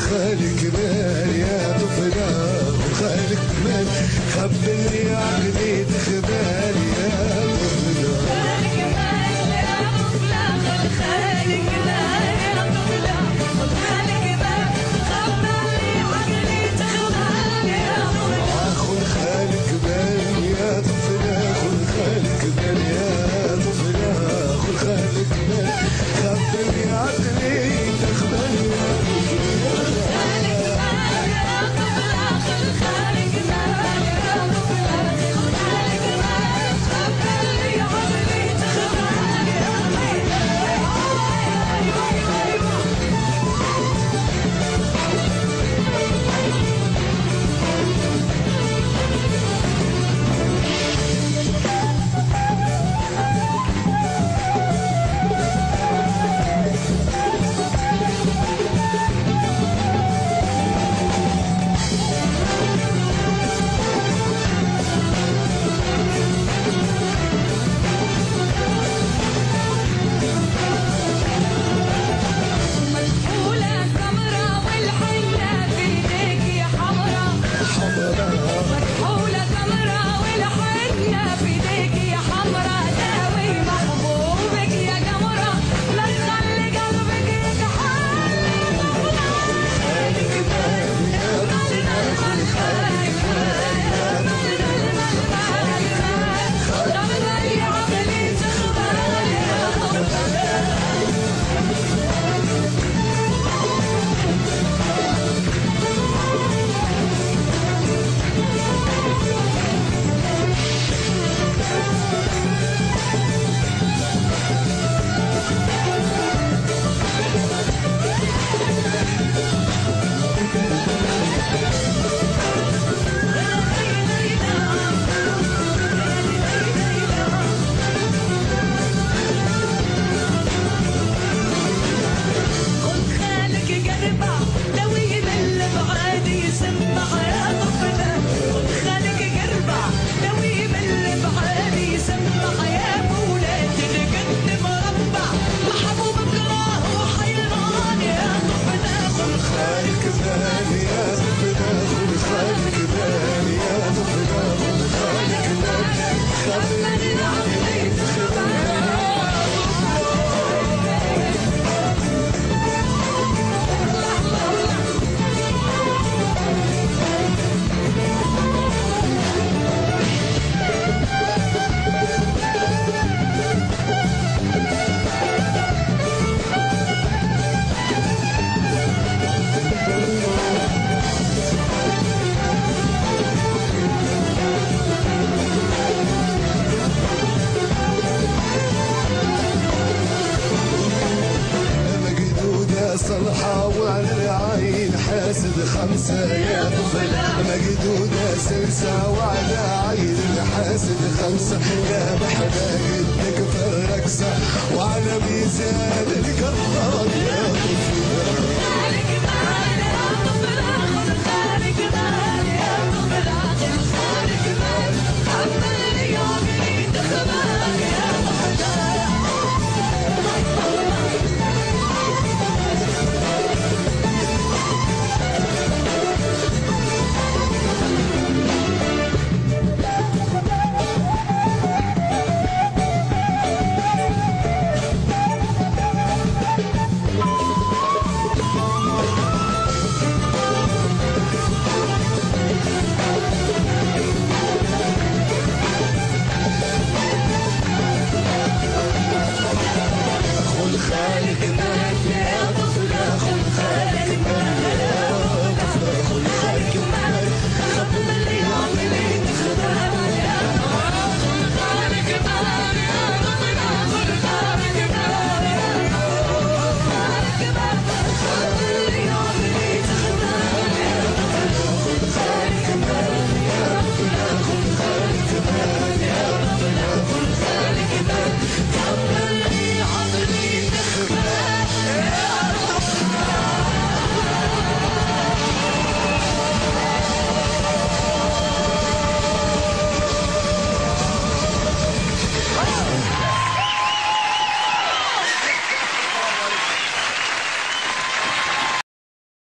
خالك مال يا طفلة خالك مال خبرني عقلي تخبال يا طفلة خالك مال يا طفلة خالك مال يا طفلة خالك مال خبرني عقلي تخبال يا طفلة خل خالك مال يا طفلة خل خالك مال يا طفلة خل خالك مال خبرني عقلي تخبال يا صلحة وعلى العين حاسد خمسة يا طفلة مجدودة سلسة وعلى عين حاسد خمسة يا بحنا قدك في الرقصة وعلى ميزان القرار يا